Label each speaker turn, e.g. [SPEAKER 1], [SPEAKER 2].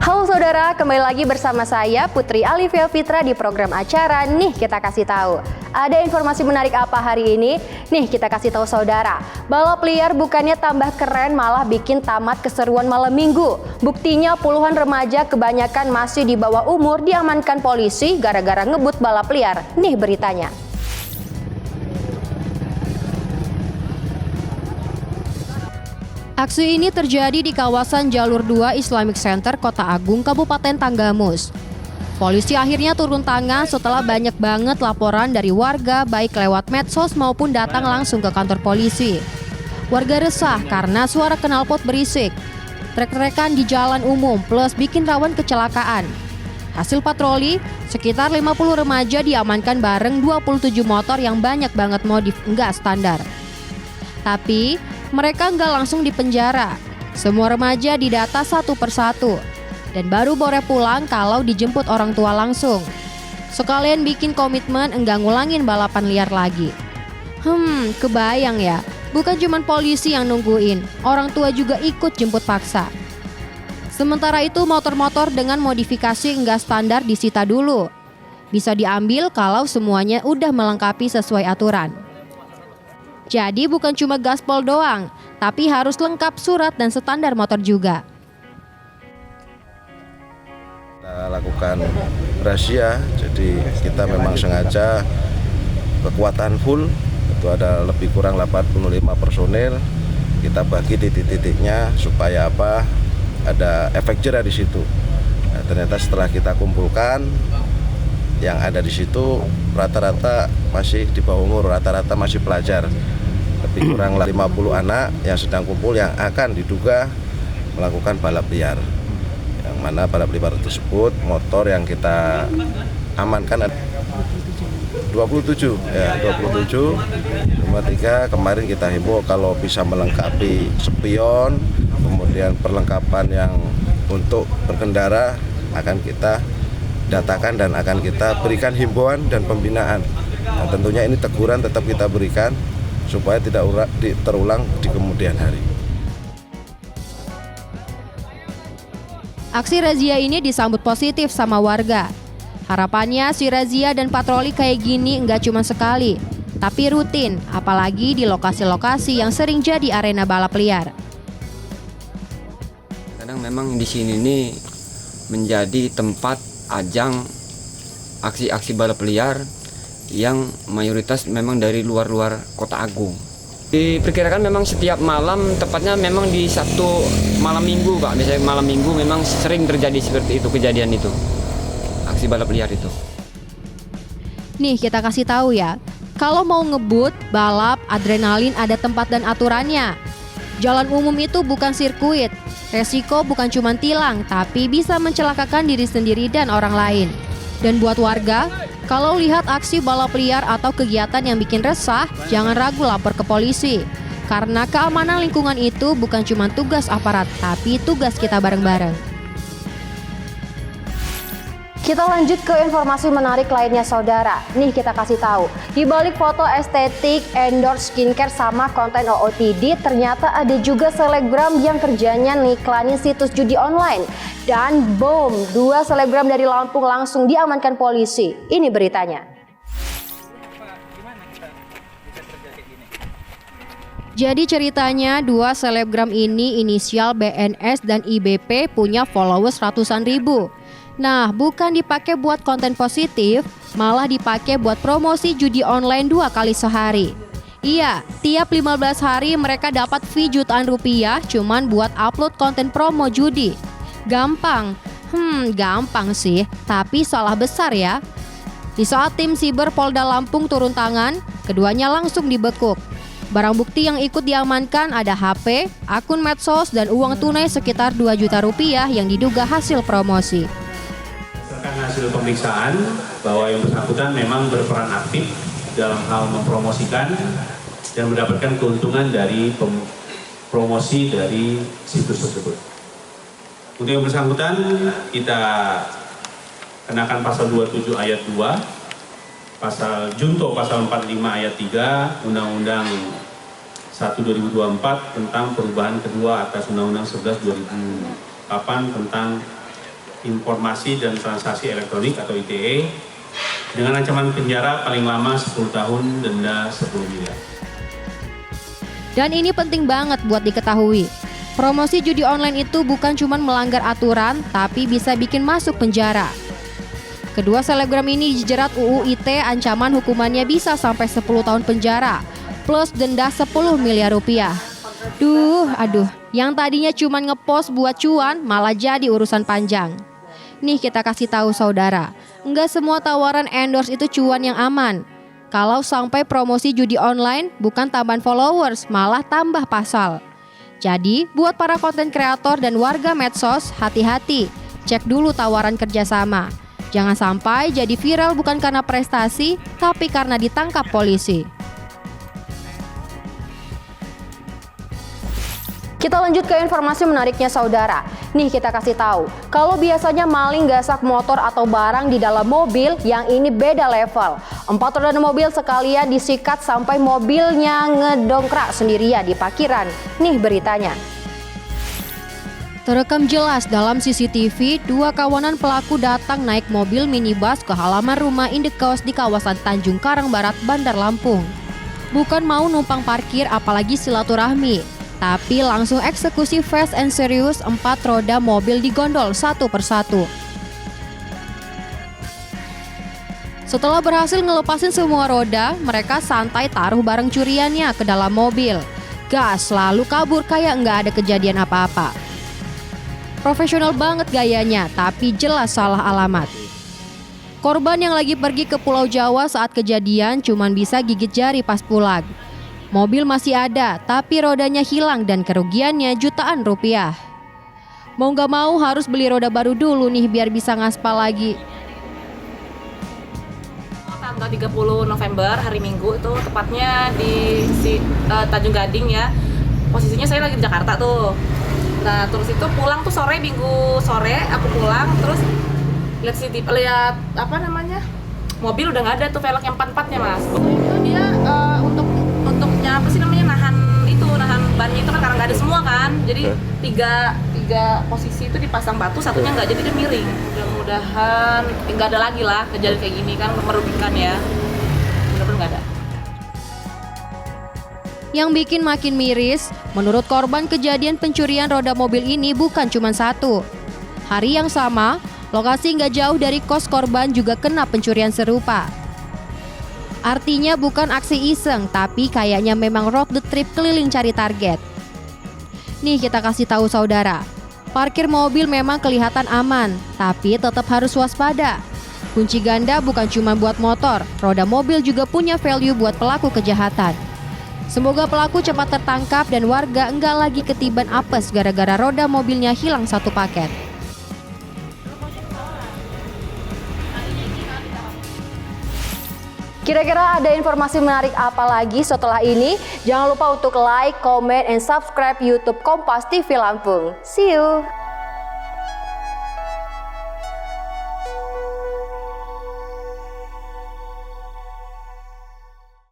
[SPEAKER 1] Halo saudara, kembali lagi bersama saya Putri Alivia Fitra di program acara Nih Kita Kasih Tahu. Ada informasi menarik apa hari ini? Nih kita kasih tahu saudara, balap liar bukannya tambah keren malah bikin tamat keseruan malam minggu. Buktinya puluhan remaja kebanyakan masih di bawah umur diamankan polisi gara-gara ngebut balap liar. Nih beritanya. Aksi ini terjadi di kawasan Jalur 2 Islamic Center Kota Agung, Kabupaten Tanggamus. Polisi akhirnya turun tangan setelah banyak banget laporan dari warga baik lewat medsos maupun datang langsung ke kantor polisi. Warga resah karena suara knalpot berisik, trek-trekan di jalan umum plus bikin rawan kecelakaan. Hasil patroli, sekitar 50 remaja diamankan bareng 27 motor yang banyak banget modif nggak standar. Tapi mereka nggak langsung dipenjara. Semua remaja didata satu persatu dan baru boleh pulang kalau dijemput orang tua langsung. Sekalian bikin komitmen enggak ngulangin balapan liar lagi. Kebayang ya, bukan cuma polisi yang nungguin, orang tua juga ikut jemput paksa. Sementara itu motor-motor dengan modifikasi enggak standar disita dulu. Bisa diambil kalau semuanya udah melengkapi sesuai aturan. Jadi bukan cuma gaspol doang, tapi harus lengkap surat dan standar motor juga.
[SPEAKER 2] Kita lakukan razia, jadi kita memang sengaja kekuatan full, itu ada lebih kurang 85 personil. Kita bagi titik-titiknya supaya apa? Ada efek jerah di situ. Nah, ternyata setelah kita kumpulkan, yang ada di situ rata-rata masih di bawah umur, rata-rata masih pelajar. Lebih kurang 50 anak yang sedang kumpul yang akan diduga melakukan balap liar. Yang mana balap liar tersebut motor yang kita amankan 27. Ya, 27. 53 kemarin kita himbau kalau bisa melengkapi spion, kemudian perlengkapan yang untuk berkendara akan kita datakan dan akan kita berikan himbauan dan pembinaan. Nah, tentunya ini teguran tetap kita berikan supaya tidak terulang di kemudian hari.
[SPEAKER 1] Aksi razia ini disambut positif sama warga. Harapannya si razia dan patroli kayak gini enggak cuma sekali, tapi rutin, apalagi di lokasi-lokasi yang sering jadi arena balap liar.
[SPEAKER 3] Kadang memang di sini nih menjadi tempat ajang aksi-aksi balap liar yang mayoritas memang dari luar Kota Agung. Diperkirakan memang setiap malam, tepatnya memang di Sabtu malam minggu Pak, biasanya malam minggu memang sering terjadi seperti itu, kejadian itu, aksi balap liar itu.
[SPEAKER 1] Nih kita kasih tahu ya, kalau mau ngebut, balap, adrenalin ada tempat dan aturannya. Jalan umum itu bukan sirkuit, resiko bukan cuma tilang, tapi bisa mencelakakan diri sendiri dan orang lain. Dan buat warga, kalau lihat aksi balap liar atau kegiatan yang bikin resah, jangan ragu lapor ke polisi. Karena keamanan lingkungan itu bukan cuma tugas aparat, tapi tugas kita bareng-bareng. Kita lanjut ke informasi menarik lainnya saudara. Nih kita kasih tahu, di balik foto estetik, endorse skincare sama konten OOTD, ternyata ada juga selebgram yang kerjanya ngiklanin situs judi online. Dan boom, 2 selebgram dari Lampung langsung diamankan polisi. Ini beritanya. Jadi ceritanya 2 selebgram ini inisial BNS dan IBP punya followers ratusan ribu. Nah, bukan dipakai buat konten positif, malah dipakai buat promosi judi online 2 kali sehari. Iya, tiap 15 hari mereka dapat fee jutaan rupiah cuman buat upload konten promo judi. Gampang? Gampang sih, tapi salah besar ya. Di saat tim siber Polda Lampung turun tangan, keduanya langsung dibekuk. Barang bukti yang ikut diamankan ada HP, akun medsos, dan uang tunai sekitar 2 juta rupiah yang diduga hasil promosi.
[SPEAKER 4] Hasil pemeriksaan bahwa yang bersangkutan memang berperan aktif dalam hal mempromosikan dan mendapatkan keuntungan dari promosi dari situs tersebut. Untuk yang bersangkutan kita kenakan pasal 27 ayat 2, pasal junto pasal 45 ayat 3 Undang-Undang 1 2024 tentang perubahan kedua atas Undang-Undang 11 2008 tentang Informasi dan Transaksi Elektronik atau ITE dengan ancaman penjara paling lama 10 tahun, denda 10 miliar.
[SPEAKER 1] Dan ini penting banget buat diketahui. Promosi judi online itu bukan cuma melanggar aturan, tapi bisa bikin masuk penjara. Kedua selebgram ini dijerat UU ITE, ancaman hukumannya bisa sampai 10 tahun penjara, plus denda 10 miliar rupiah. Aduh, yang tadinya cuma ngepost buat cuan, malah jadi urusan panjang. Nih kita kasih tahu saudara, enggak semua tawaran endorse itu cuan yang aman. Kalau sampai promosi judi online, bukan tambahan followers, malah tambah pasal. Jadi, buat para konten kreator dan warga medsos, hati-hati, cek dulu tawaran kerjasama. Jangan sampai jadi viral bukan karena prestasi, tapi karena ditangkap polisi. Kita lanjut ke informasi menariknya saudara. Nih kita kasih tahu, kalau biasanya maling gasak motor atau barang di dalam mobil, yang ini beda level. 4 roda mobil sekalian disikat sampai mobilnya ngedongkrak sendirian di parkiran. Nih beritanya. Terekam jelas dalam CCTV, 2 kawanan pelaku datang naik mobil minibus ke halaman rumah Indekos di kawasan Tanjung Karang Barat, Bandar Lampung. Bukan mau numpang parkir apalagi silaturahmi, tapi langsung eksekusi fast and serious, 4 roda mobil digondol satu persatu. Setelah berhasil ngelepasin semua roda, mereka santai taruh barang curiannya ke dalam mobil. Gas lalu kabur kayak nggak ada kejadian apa-apa. Profesional banget gayanya, tapi jelas salah alamat. Korban yang lagi pergi ke Pulau Jawa saat kejadian cuman bisa gigit jari pas pulang. Mobil masih ada, tapi rodanya hilang dan kerugiannya jutaan rupiah. Mau nggak mau harus beli roda baru dulu nih biar bisa ngaspal lagi.
[SPEAKER 5] Tanggal 30 November, hari Minggu itu tepatnya di Tanjung Gading ya. Posisinya saya lagi di Jakarta tuh. Nah terus itu pulang tuh sore, Minggu sore aku pulang, terus lihat mobil udah nggak ada tuh velg yang 4-4-nya mas. Itu dia untuknya apa sih namanya, nahan bannya itu kan karena nggak ada semua kan, jadi tiga posisi itu dipasang batu, satunya nggak, jadi dia miring. Mudah-mudahan nggak ada lagi lah kejadian kayak gini kan, merugikan ya. Mudah-mudahan nggak ada.
[SPEAKER 1] Yang bikin makin miris, menurut korban kejadian pencurian roda mobil ini bukan cuma satu. Hari yang sama, lokasi nggak jauh dari kos korban juga kena pencurian serupa. Artinya bukan aksi iseng, tapi kayaknya memang road the trip keliling cari target. Nih kita kasih tahu saudara, parkir mobil memang kelihatan aman, tapi tetap harus waspada. Kunci ganda bukan cuma buat motor, roda mobil juga punya value buat pelaku kejahatan. Semoga pelaku cepat tertangkap dan warga enggak lagi ketiban apes gara-gara roda mobilnya hilang satu paket. Kira-kira ada informasi menarik apa lagi setelah ini? Jangan lupa untuk like, comment, and subscribe YouTube Kompas TV Lampung. See you!